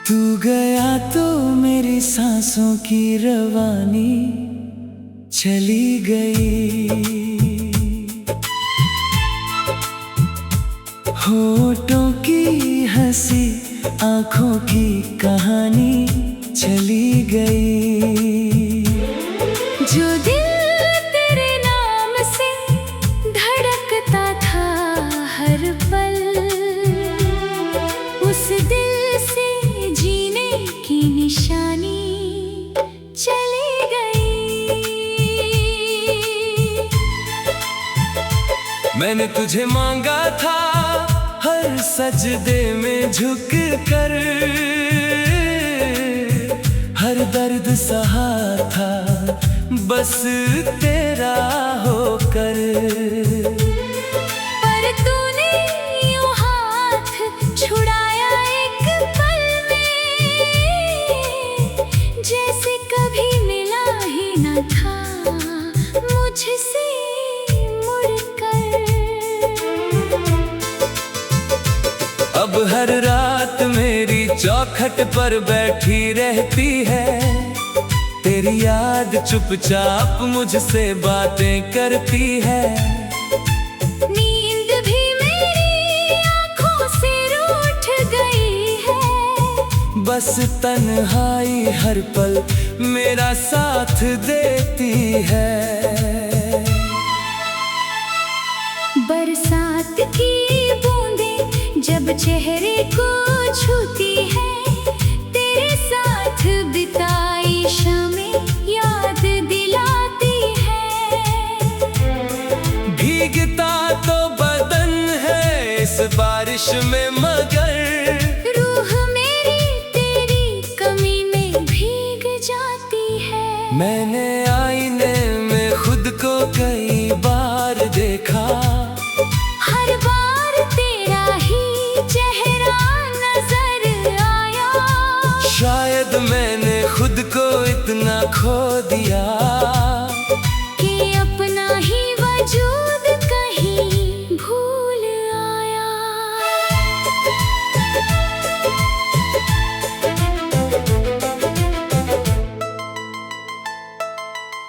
तू गया तो मेरी सांसों की रवानी चली गई। होठों की हंसी, आंखों की कहानी चली गई। जो दिल तेरे नाम से धड़कता था हर पल, उस दिल से जीने की निशानी चली गई। मैंने तुझे मांगा था हर सजदे में झुक कर, हर दर्द सहा था बस तेरा होकर। पर तूने यूं हाथ छुड़ाया एक पल में, जैसे कभी मिला ही न था मुझसे मुड़कर। अब हर रात मेरी चौखट पर बैठी रहती है, तेरी याद चुपचाप मुझसे बातें करती है। नींद भी मेरी आंखों से रूठ गई है, बस तन्हाई हर पल मेरा साथ देती है। बरसात की बूंदें जब चेहरे को छूती है, तेरे साथ बिताई शामें याद दिलाती है। भीगता तो बदन है इस बारिश में, मगर रूह मेरी तेरी कमी में भीग जाती है। मैंने आईने में खुद को कई बार देखा, हर बार तेरा ही चेहरा नजर आया। शायद मैंने खुद को इतना खो दिया कि अपना ही वजूद कहीं भूल आया।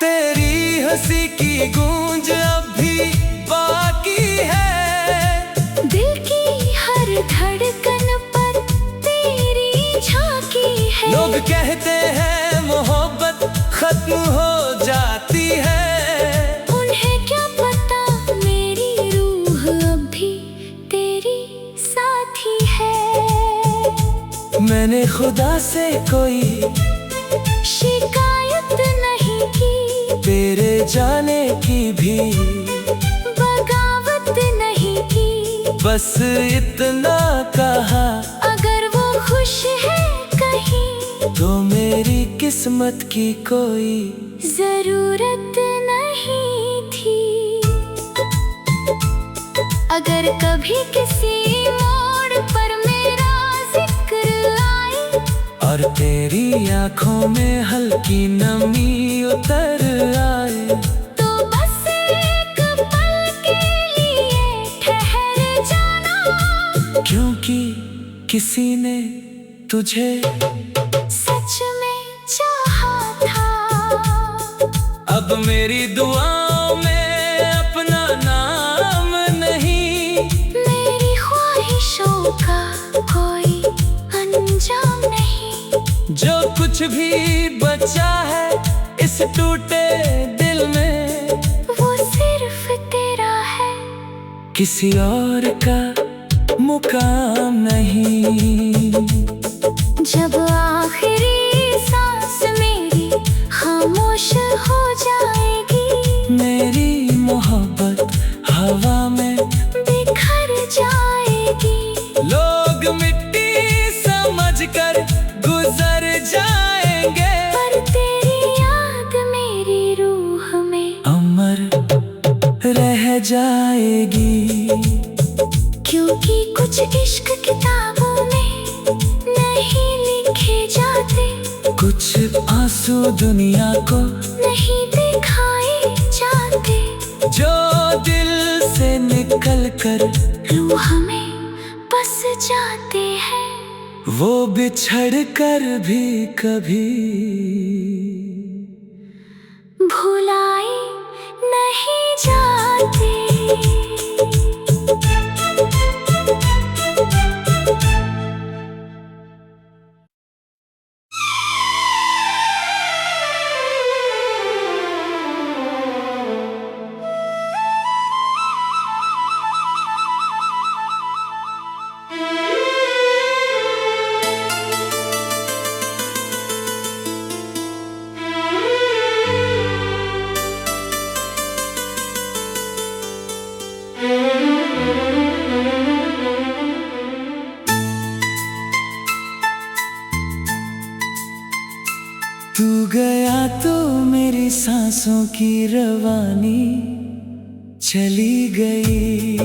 तेरी हंसी की गूंज अब भी बाकी है, दिल की हर धड़कन पर तेरी झांकी है। लोग कहते हैं मोहब्बत खत्म हो जाती है, उन्हें क्या पता मेरी रूह अब भी तेरी साथी है। मैंने खुदा से कोई शिकायत नहीं की, तेरे जाने की भी बगावत नहीं की। बस इतना कहा, अगर वो खुश है कहीं तो मेरी किस्मत की कोई जरूरत नहीं थी। अगर कभी किसी मोड़ पर मेरा जिक्र आए, और तेरी आंखों में हल्की नमी उतर आए, तो बस एक पल के लिए ठहर जाना। क्योंकि किसी ने तुझे सच में चाहा था। अब मेरी दुआओं में अपना नाम नहीं, मेरी ख्वाहिशों का कोई अंजाम नहीं। जो कुछ भी बचा है इस टूटे दिल में, वो सिर्फ तेरा है, किसी और का मुकाम नहीं। जब आखिरी सांस मेरी खामोश हो जाएगी, मेरी मोहब्बत हवा में बिखर जाएगी। लोग मिट्टी समझकर गुजर जाएंगे, पर तेरी याद मेरी रूह में अमर रह जाएगी। क्योंकि कुछ इश्क किताबों में नहीं लिखे जाते, कुछ आंसू दुनिया को नहीं दिखाए जाते। जो दिल से निकल कर रूह में बस जाते हैं। वो बिछड़ कर भी कभी भुलाए नहीं जाते। तू गया तो मेरी सांसों की रवानी चली गई,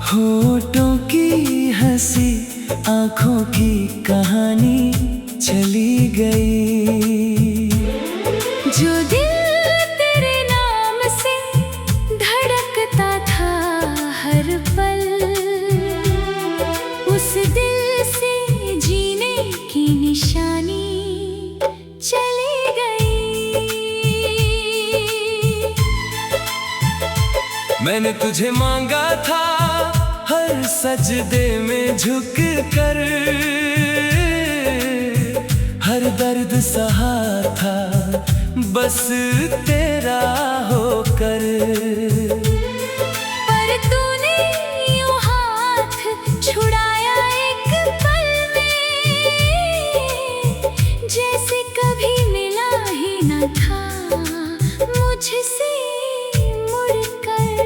होठों की हंसी आंखों की कहानी चली गई। जो दिल तेरे नाम से धड़कता था हर पल, उस दिल से जीने की निशानी चली गई। मैंने तुझे मांगा था हर सजदे में झुक कर, हर दर्द सहा था बस तेरा होकर। पर तूने यूं हाथ छुड़ाया एक पल में, जैसे कभी मिला ही न था मुझसे मुड़कर।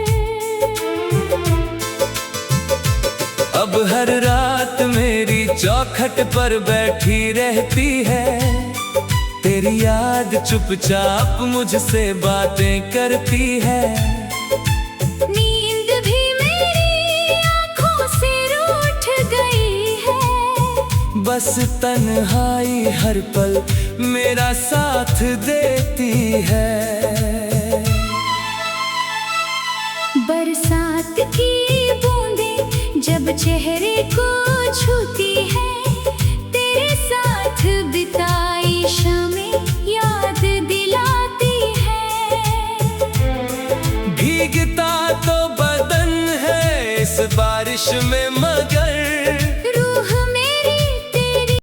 अब हर रात मेरी चौखट पर बैठी रहती है, तेरी याद चुपचाप मुझसे बातें करती है। नींद भी मेरी आंखों से रूठ गई है, बस तन्हाई हर पल मेरा साथ देती है। बरसात की बूंदें जब चेहरे को छूती है, तेरे साथ बिताई शामें याद दिलाती है। भीगता तो बदन है इस बारिश में, मगर